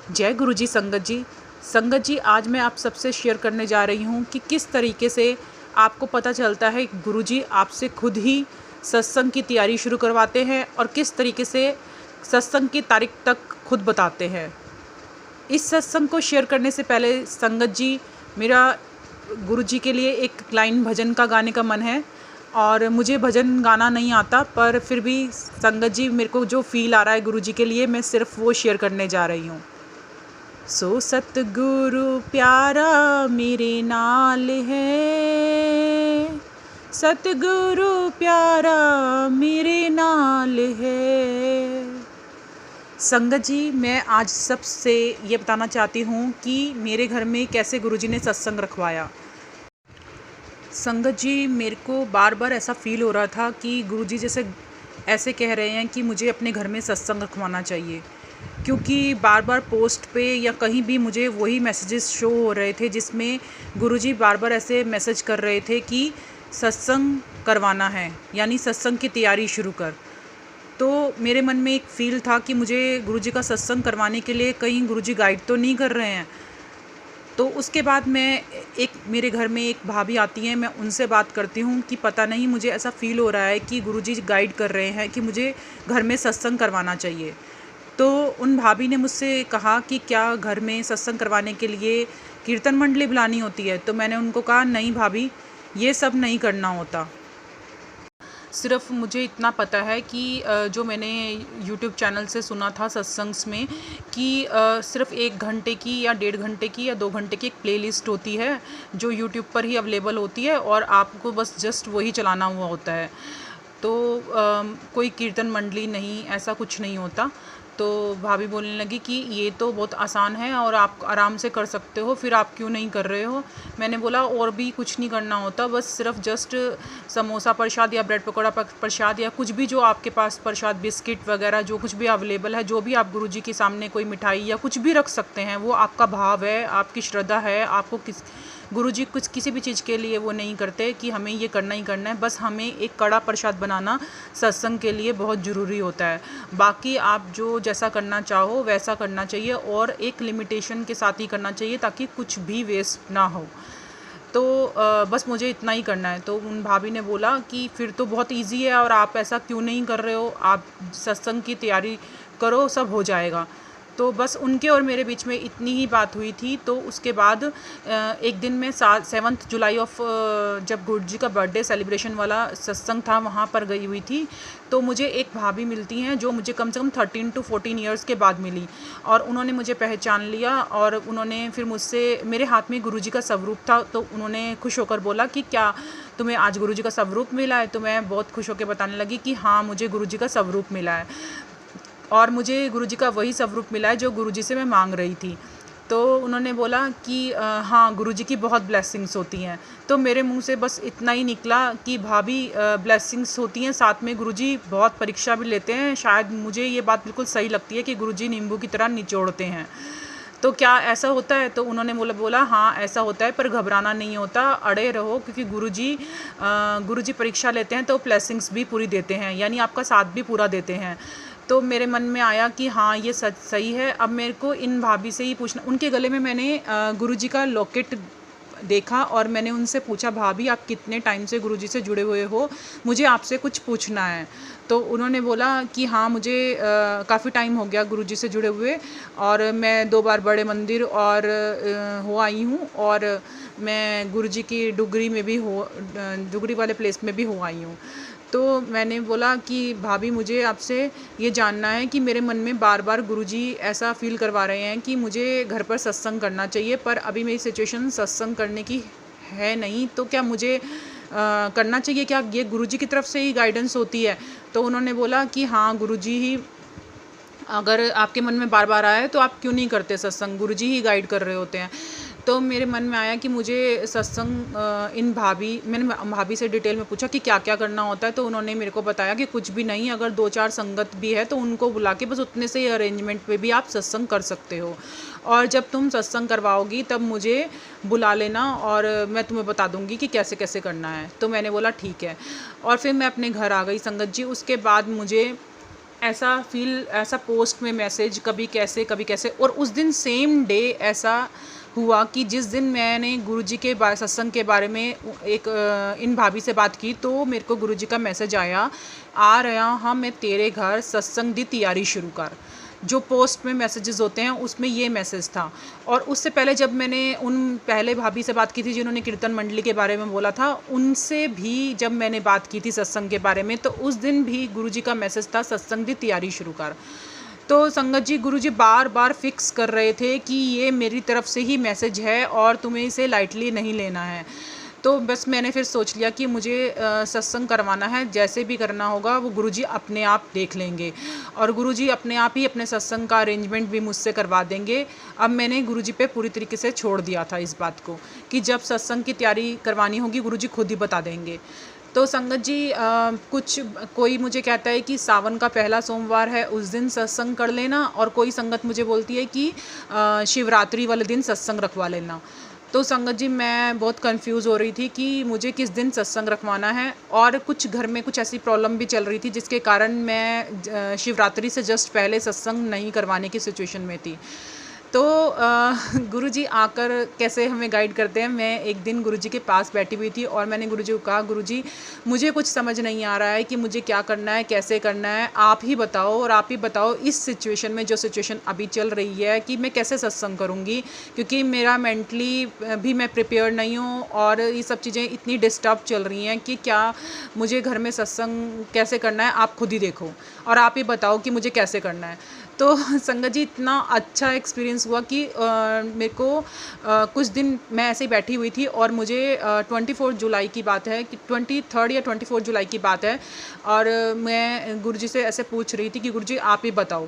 जय गुरुजी संगत जी। संगत जी, आज मैं आप सबसे शेयर करने जा रही हूँ कि किस तरीके से आपको पता चलता है गुरुजी आपसे खुद ही सत्संग की तैयारी शुरू करवाते हैं और किस तरीके से सत्संग की तारीख तक खुद बताते हैं। इस सत्संग को शेयर करने से पहले संगत जी, मेरा गुरुजी के लिए एक लाइन भजन का गाने का मन है और मुझे भजन गाना नहीं आता, पर फिर भी संगत जी मेरे को जो फील आ रहा है गुरुजी के लिए, मैं सिर्फ वो शेयर करने जा रही हूँ। सो सतगुरु प्यारा मेरे नाल है, सतगुरु प्यारा मेरे नाल है। संगत जी, मैं आज सबसे ये बताना चाहती हूँ कि मेरे घर में कैसे गुरुजी ने सत्संग रखवाया। संगत जी, मेरे को बार बार ऐसा फील हो रहा था कि गुरुजी जैसे ऐसे कह रहे हैं कि मुझे अपने घर में सत्संग रखवाना चाहिए, क्योंकि बार बार पोस्ट पे या कहीं भी मुझे वही मैसेजेस शो हो रहे थे जिसमें गुरुजी बार बार ऐसे मैसेज कर रहे थे कि सत्संग करवाना है, यानी सत्संग की तैयारी शुरू कर। तो मेरे मन में एक फ़ील था कि मुझे गुरुजी का सत्संग करवाने के लिए कहीं गुरुजी गाइड तो नहीं कर रहे हैं। तो उसके बाद मेरे घर में एक भाभी आती हैं, मैं उनसे बात करती हूँ कि पता नहीं, मुझे ऐसा फ़ील हो रहा है कि गुरुजी गाइड कर रहे हैं कि मुझे घर में सत्संग करवाना चाहिए। तो उन भाभी ने मुझसे कहा कि क्या घर में सत्संग करवाने के लिए कीर्तन मंडली बुलानी होती है? तो मैंने उनको कहा, नहीं भाभी, ये सब नहीं करना होता। सिर्फ़ मुझे इतना पता है कि जो मैंने यूट्यूब चैनल से सुना था सत्संग्स में कि सिर्फ़ 1 घंटे की या 1.5 घंटे की या 2 घंटे की एक प्लेलिस्ट होती है जो यूट्यूब पर ही अवेलेबल होती है और आपको बस जस्ट वही चलाना हुआ होता है। तो कोई कीर्तन मंडली नहीं, ऐसा कुछ नहीं होता। तो भाभी बोलने लगी कि ये तो बहुत आसान है और आप आराम से कर सकते हो, फिर आप क्यों नहीं कर रहे हो? मैंने बोला, और भी कुछ नहीं करना होता, बस सिर्फ जस्ट समोसा प्रसाद या ब्रेड पकौड़ा प्रसाद या कुछ भी जो आपके पास प्रसाद, बिस्किट वगैरह जो कुछ भी अवेलेबल है, जो भी आप गुरुजी के सामने कोई मिठाई या कुछ भी रख सकते हैं, वो आपका भाव है, आपकी श्रद्धा है। आपको गुरुजी कुछ किसी भी चीज़ के लिए वो नहीं करते कि हमें ये करना ही करना है। बस हमें एक कड़ा प्रसाद बनाना सत्संग के लिए बहुत ज़रूरी होता है। बाकी आप जो जैसा करना चाहो वैसा करना चाहिए और एक लिमिटेशन के साथ ही करना चाहिए ताकि कुछ भी वेस्ट ना हो। तो बस मुझे इतना ही करना है। तो उन भाभी ने बोला कि फिर तो बहुत इजी है और आप ऐसा क्यों नहीं कर रहे हो? आप सत्संग की तैयारी करो, सब हो जाएगा। तो बस उनके और मेरे बीच में इतनी ही बात हुई थी। तो उसके बाद एक दिन मैं 7 जुलाई जब गुरुजी का बर्थडे सेलिब्रेशन वाला सत्संग था, वहाँ पर गई हुई थी। तो मुझे एक भाभी मिलती हैं जो मुझे कम से कम 13 to 14 ईयर्स के बाद मिली और उन्होंने मुझे पहचान लिया और उन्होंने फिर मुझसे, मेरे हाथ में गुरुजी का स्वरूप था, तो उन्होंने खुश होकर बोला कि क्या तुम्हें आज गुरुजी का स्वरूप मिला है? तो मैं बहुत खुश होकर बताने लगी कि हाँ, मुझे गुरुजी का स्वरूप मिला है और मुझे गुरुजी का वही स्वरूप मिला है जो गुरुजी से मैं मांग रही थी। तो उन्होंने बोला कि हाँ, गुरुजी की बहुत ब्लेसिंग्स होती हैं। तो मेरे मुंह से बस इतना ही निकला कि भाभी, ब्लेसिंग्स होती हैं, साथ में गुरुजी बहुत परीक्षा भी लेते हैं। शायद मुझे ये बात बिल्कुल सही लगती है कि गुरुजी नींबू की तरह निचोड़ते हैं। तो क्या ऐसा होता है? तो उन्होंने बोला हाँ, ऐसा होता है, पर घबराना नहीं होता, अड़े रहो, क्योंकि गुरुजी परीक्षा लेते हैं तो ब्लेसिंग्स भी पूरी देते हैं, यानी आपका साथ भी पूरा देते हैं। तो मेरे मन में आया कि हाँ, ये सच सही है। अब मेरे को इन भाभी से ही पूछना। उनके गले में मैंने गुरुजी का लॉकेट देखा और मैंने उनसे पूछा, भाभी आप कितने टाइम से गुरुजी से जुड़े हुए हो? मुझे आपसे कुछ पूछना है। तो उन्होंने बोला कि हाँ, मुझे काफ़ी टाइम हो गया गुरुजी से जुड़े हुए और मैं 2 बार बड़े मंदिर और हो आई हूँ और मैं गुरुजी की डुगरी वाले प्लेस में भी हो आई हूँ। तो मैंने बोला कि भाभी, मुझे आपसे ये जानना है कि मेरे मन में बार बार गुरुजी ऐसा फ़ील करवा रहे हैं कि मुझे घर पर सत्संग करना चाहिए, पर अभी मेरी सिचुएशन सत्संग करने की है नहीं, तो क्या मुझे करना चाहिए? क्या ये गुरुजी की तरफ से ही गाइडेंस होती है? तो उन्होंने बोला कि हाँ, गुरुजी ही, अगर आपके मन में बार बार आया तो आप क्यों नहीं करते सत्संग, गुरुजी ही गाइड कर रहे होते हैं। तो मेरे मन में आया कि मुझे सत्संग, मैंने भाभी से डिटेल में पूछा कि क्या क्या करना होता है। तो उन्होंने मेरे को बताया कि कुछ भी नहीं, अगर 2-4 संगत भी है तो उनको बुला के बस उतने से ही अरेंजमेंट पे भी आप सत्संग कर सकते हो और जब तुम सत्संग करवाओगी तब मुझे बुला लेना और मैं तुम्हें बता दूंगी कि कैसे कैसे करना है। तो मैंने बोला ठीक है और फिर मैं अपने घर आ गई संगत जी। उसके बाद मुझे ऐसा पोस्ट में मैसेज कभी कैसे और उस दिन सेम डे ऐसा हुआ कि जिस दिन मैंने गुरुजी के सत्संग के बारे में इन भाभी से बात की तो मेरे को गुरुजी का मैसेज आया, आ रहा हाँ मैं तेरे घर, सत्संग दी तैयारी शुरू कर। जो पोस्ट में मैसेजेस होते हैं उसमें ये मैसेज था। और उससे पहले जब मैंने उन पहले भाभी से बात की थी जिन्होंने कीर्तन मंडली के बारे में बोला था, उनसे भी जब मैंने बात की थी सत्संग के बारे में तो उस दिन भी गुरुजी का मैसेज था, सत्संग दी तैयारी शुरू कर। तो संगत जी, गुरुजी बार बार फिक्स कर रहे थे कि ये मेरी तरफ से ही मैसेज है और तुम्हें इसे लाइटली नहीं लेना है। तो बस मैंने फिर सोच लिया कि मुझे सत्संग करवाना है, जैसे भी करना होगा वो गुरुजी अपने आप देख लेंगे और गुरुजी अपने आप ही अपने सत्संग का अरेंजमेंट भी मुझसे करवा देंगे। अब मैंने गुरुजी पे पूरी तरीके से छोड़ दिया था इस बात को कि जब सत्संग की तैयारी करवानी होगी गुरुजी खुद ही बता देंगे। तो संगत जी, कोई मुझे कहता है कि सावन का पहला सोमवार है उस दिन सत्संग कर लेना, और कोई संगत मुझे बोलती है कि शिवरात्रि वाले दिन सत्संग रखवा लेना। तो संगत जी, मैं बहुत कंफ्यूज हो रही थी कि मुझे किस दिन सत्संग रखवाना है, और कुछ घर में कुछ ऐसी प्रॉब्लम भी चल रही थी जिसके कारण मैं शिवरात्रि से जस्ट पहले सत्संग नहीं करवाने की सिचुएशन में थी। तो गुरुजी आकर कैसे हमें गाइड करते हैं। मैं एक दिन गुरुजी के पास बैठी हुई थी और मैंने गुरुजी को कहा, गुरुजी मुझे कुछ समझ नहीं आ रहा है कि मुझे क्या करना है, कैसे करना है, आप ही बताओ। और आप ही बताओ इस सिचुएशन में, जो सिचुएशन अभी चल रही है, कि मैं कैसे सत्संग करूँगी, क्योंकि मेरा मेंटली भी मैं प्रिपेयर नहीं हूँ और ये सब चीज़ें इतनी डिस्टर्ब चल रही हैं कि क्या मुझे घर में सत्संग कैसे करना है, आप खुद ही देखो और आप ही बताओ कि मुझे कैसे करना है। तो संगत जी, इतना अच्छा एक्सपीरियंस हुआ कि मेरे को कुछ दिन मैं ऐसे ही बैठी हुई थी और मुझे 24 जुलाई की बात है कि 23 या 24 जुलाई की बात है, और मैं गुरुजी से ऐसे पूछ रही थी कि गुरुजी आप ही बताओ।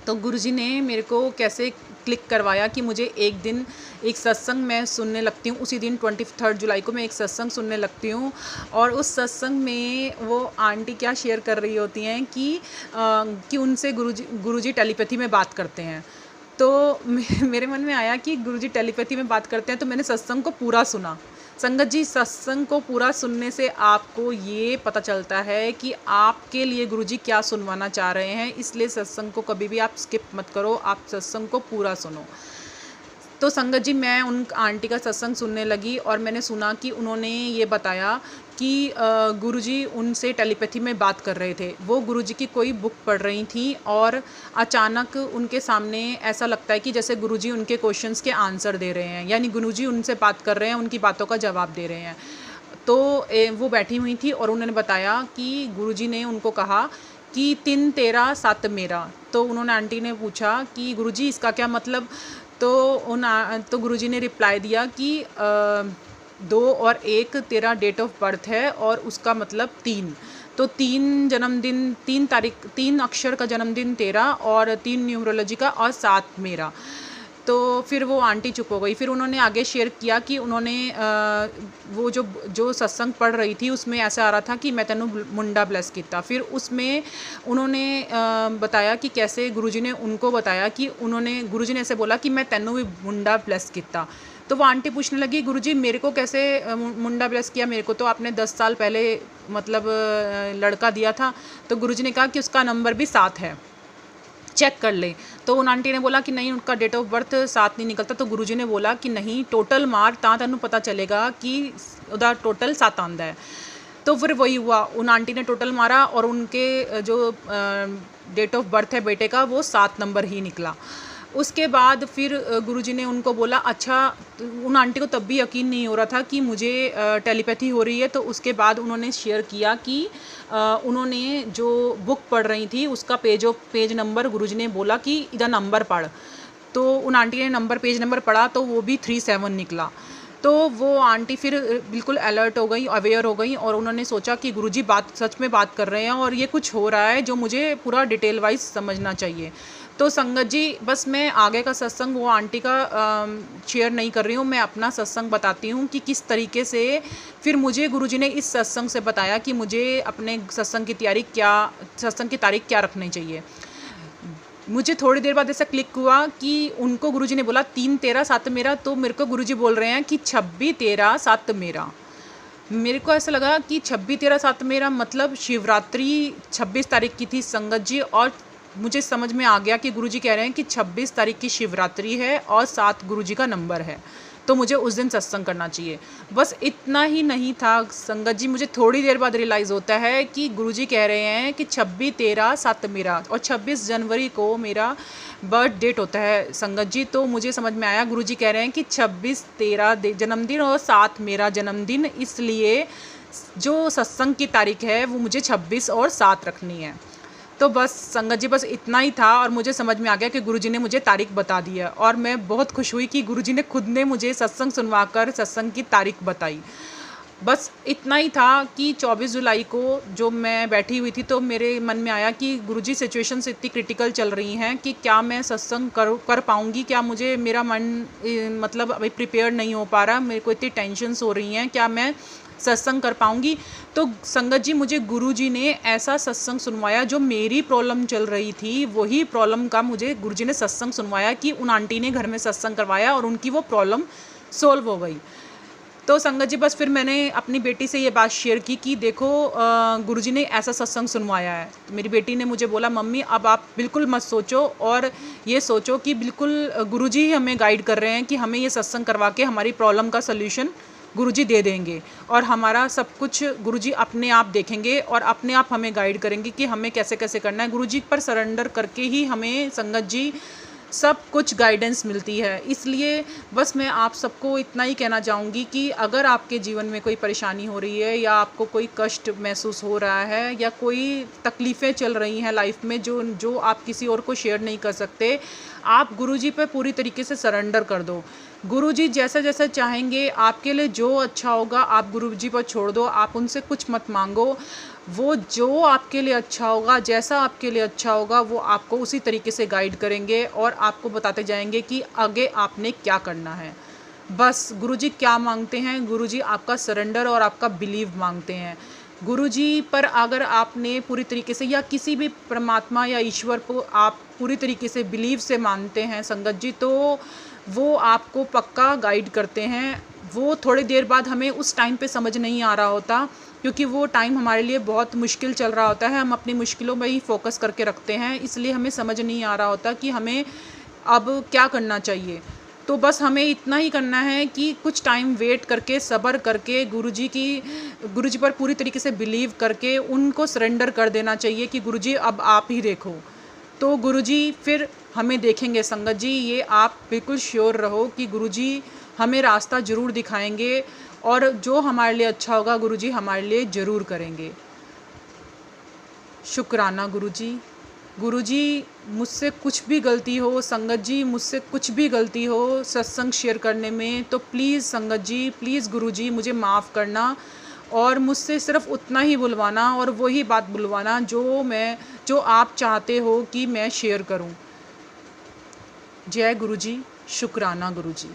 तो गुरुजी ने मेरे को कैसे क्लिक करवाया कि मुझे एक दिन एक सत्संग मैं सुनने लगती हूँ। उसी दिन 23 जुलाई को मैं एक सत्संग सुनने लगती हूँ और उस सत्संग में वो आंटी क्या शेयर कर रही होती हैं कि उनसे गुरुजी टेलीपैथी में बात करते हैं। तो मेरे मन में आया कि गुरुजी टेलीपैथी में बात करते हैं, तो मैंने सत्संग को पूरा सुना। संगत जी, सत्संग को पूरा सुनने से आपको ये पता चलता है कि आपके लिए गुरुजी क्या सुनवाना चाह रहे हैं, इसलिए सत्संग को कभी भी आप स्किप मत करो, आप सत्संग को पूरा सुनो। तो संगत जी, मैं उन आंटी का सत्संग सुनने लगी और मैंने सुना कि उन्होंने ये बताया कि गुरुजी उनसे टेलीपैथी में बात कर रहे थे। वो गुरुजी की कोई बुक पढ़ रही थी और अचानक उनके सामने ऐसा लगता है कि जैसे गुरुजी उनके क्वेश्चंस के आंसर दे रहे हैं, यानी गुरुजी उनसे बात कर रहे हैं, उनकी बातों का जवाब दे रहे हैं। तो वो बैठी हुई थी और उन्होंने बताया कि गुरुजी ने उनको कहा कि 3 तेरा 7 मेरा। तो उन्होंने आंटी ने पूछा कि गुरुजी इसका क्या मतलब। तो गुरुजी ने रिप्लाई दिया कि 2 और 1 तेरा डेट ऑफ बर्थ है और उसका मतलब 3। तो 3 अक्षर का जन्मदिन तेरा और 3 न्यूमरोलॉजी का और 7 मेरा। तो फिर वो आंटी चुप हो गई। फिर उन्होंने आगे शेयर किया कि उन्होंने वो जो सत्संग पढ़ रही थी उसमें ऐसा आ रहा था कि मैं तेनू मुंडा ब्लेस किया। फिर उसमें उन्होंने बताया कि कैसे गुरुजी ने उनको बताया कि गुरुजी ने ऐसे बोला कि मैं तेनू भी मुंडा ब्लेस किया। तो वो आंटी पूछने लगी, गुरुजी मेरे को कैसे मुंडा ब्लेस किया, मेरे को तो आपने 10 साल पहले मतलब लड़का दिया था। तो गुरुजी ने कहा कि उसका नंबर भी 7 है, चेक कर ले। तो उन आंटी ने बोला कि नहीं, उनका डेट ऑफ बर्थ 7 नहीं निकलता। तो गुरुजी ने बोला कि नहीं, टोटल मार ता तेनू पता चलेगा कि उदा टोटल 7 आंदा है। तो फिर वही हुआ, उन आंटी ने टोटल मारा और उनके जो डेट ऑफ बर्थ है बेटे का वो 7 नंबर ही निकला। उसके बाद फिर गुरुजी ने उनको बोला, अच्छा, उन आंटी को तब भी यकीन नहीं हो रहा था कि मुझे टेलीपैथी हो रही है। तो उसके बाद उन्होंने शेयर किया कि उन्होंने जो बुक पढ़ रही थी उसका पेज नंबर गुरुजी ने बोला कि इधर नंबर पढ़। तो उन आंटी ने पेज नंबर पढ़ा तो वो भी 37 निकला। तो वो आंटी फिर बिल्कुल अलर्ट हो गई, अवेयर हो गई और उन्होंने सोचा कि गुरुजी सच में बात कर रहे हैं और ये कुछ हो रहा है जो मुझे पूरा डिटेल वाइज समझना चाहिए। तो संगत जी, बस मैं आगे का सत्संग वो आंटी का शेयर नहीं कर रही हूँ, मैं अपना सत्संग बताती हूँ कि किस तरीके से फिर मुझे गुरुजी ने इस सत्संग से बताया कि मुझे अपने सत्संग की तारीख क्या रखनी चाहिए। मुझे थोड़ी देर बाद ऐसा क्लिक हुआ कि उनको गुरुजी ने बोला 3 तेरा 7 मेरा। तो मेरे को गुरुजी बोल रहे हैं कि 26 तेरा 7 मेरा। मेरे को ऐसा लगा कि 26/13/7 मेरा मतलब शिवरात्रि 26 तारीख की थी संगत जी, और मुझे समझ में आ गया कि गुरुजी कह रहे हैं कि 26 तारीख की शिवरात्रि है और 7 गुरुजी का नंबर है, तो मुझे उस दिन सत्संग करना चाहिए। बस इतना ही नहीं था संगत जी, मुझे थोड़ी देर बाद रियलाइज़ होता है कि गुरुजी कह रहे हैं कि 26/13/7 मेरा, और 26 जनवरी को मेरा बर्थ डेट होता है संगत जी। तो मुझे समझ में आया गुरुजी कह रहे हैं कि 26/13 जन्मदिन और 7 मेरा जन्मदिन, इसलिए जो सत्संग की तारीख है वो मुझे 26 और 7 रखनी है। तो बस संगत जी, बस इतना ही था और मुझे समझ में आ गया कि गुरुजी ने मुझे तारीख बता दी है, और मैं बहुत खुश हुई कि गुरुजी ने खुद ने मुझे सत्संग सुनवाकर सत्संग की तारीख बताई। बस इतना ही था कि 24 जुलाई को जो मैं बैठी हुई थी, तो मेरे मन में आया कि गुरुजी सिचुएशंस इतनी क्रिटिकल चल रही हैं कि क्या मैं सत्संग कर पाऊँगी, क्या मुझे मेरा मन मतलब अभी प्रिपेयर नहीं हो पा रहा, मेरे को इतनी टेंशन्स हो रही हैं, क्या मैं सत्संग कर पाऊँगी। तो संगत जी, मुझे गुरुजी ने ऐसा सत्संग सुनवाया, जो मेरी प्रॉब्लम चल रही थी वही प्रॉब्लम का मुझे गुरुजी ने सत्संग सुनवाया, कि उन आंटी ने घर में सत्संग करवाया और उनकी वो प्रॉब्लम सोल्व हो गई। तो संगत जी, बस फिर मैंने अपनी बेटी से ये बात शेयर की कि देखो गुरुजी ने ऐसा सत्संग सुनवाया है। तो मेरी बेटी ने मुझे बोला, मम्मी अब आप बिल्कुल मत सोचो, और ये सोचो कि बिल्कुल गुरुजी ही हमें गाइड कर रहे हैं कि हमें ये सत्संग करवा के हमारी प्रॉब्लम का सल्यूशन गुरुजी दे देंगे, और हमारा सब कुछ गुरुजी अपने आप देखेंगे और अपने आप हमें गाइड करेंगे कि हमें कैसे कैसे करना है। गुरुजी पर सरेंडर करके ही हमें संगत जी सब कुछ गाइडेंस मिलती है। इसलिए बस मैं आप सबको इतना ही कहना चाहूँगी कि अगर आपके जीवन में कोई परेशानी हो रही है, या आपको कोई कष्ट महसूस हो रहा है, या कोई तकलीफ़ें चल रही हैं लाइफ में जो जो आप किसी और को शेयर नहीं कर सकते, आप गुरुजी पे पूरी तरीके से सरेंडर कर दो। गुरुजी जैसा जैसा चाहेंगे, आपके लिए जो अच्छा होगा आप गुरुजी पर छोड़ दो, आप उनसे कुछ मत मांगो। वो जो आपके लिए अच्छा होगा, जैसा आपके लिए अच्छा होगा, वो आपको उसी तरीके से गाइड करेंगे और आपको बताते जाएंगे कि आगे आपने क्या करना है। बस गुरुजी क्या मांगते हैं, गुरुजी आपका सरेंडर और आपका बिलीव मांगते हैं। गुरुजी पर अगर आपने पूरी तरीके से, या किसी भी परमात्मा या ईश्वर को आप पूरी तरीके से बिलीव से मानते हैं संगत जी, तो वो आपको पक्का गाइड करते हैं। वो थोड़ी देर बाद हमें उस टाइम पे समझ नहीं आ रहा होता, क्योंकि वो टाइम हमारे लिए बहुत मुश्किल चल रहा होता है, हम अपनी मुश्किलों में ही फोकस करके रखते हैं, इसलिए हमें समझ नहीं आ रहा होता कि हमें अब क्या करना चाहिए। तो बस हमें इतना ही करना है कि कुछ टाइम वेट करके, सब्र करके, गुरुजी पर पूरी तरीके से बिलीव करके उनको सरेंडर कर देना चाहिए कि गुरुजी अब आप ही देखो। तो गुरुजी फिर हमें देखेंगे संगत जी, ये आप बिल्कुल श्योर रहो कि गुरुजी हमें रास्ता ज़रूर दिखाएंगे, और जो हमारे लिए अच्छा होगा गुरुजी हमारे लिए ज़रूर करेंगे। शुक्राना गुरुजी। गुरुजी, मुझसे कुछ भी गलती हो संगत जी, मुझसे कुछ भी गलती हो सत्संग शेयर करने में, तो प्लीज़ संगत जी, प्लीज़ गुरुजी मुझे माफ़ करना, और मुझसे सिर्फ उतना ही बुलवाना और वही बात बुलवाना जो आप चाहते हो कि मैं शेयर करूं। जय गुरुजी। शुक्राना गुरुजी।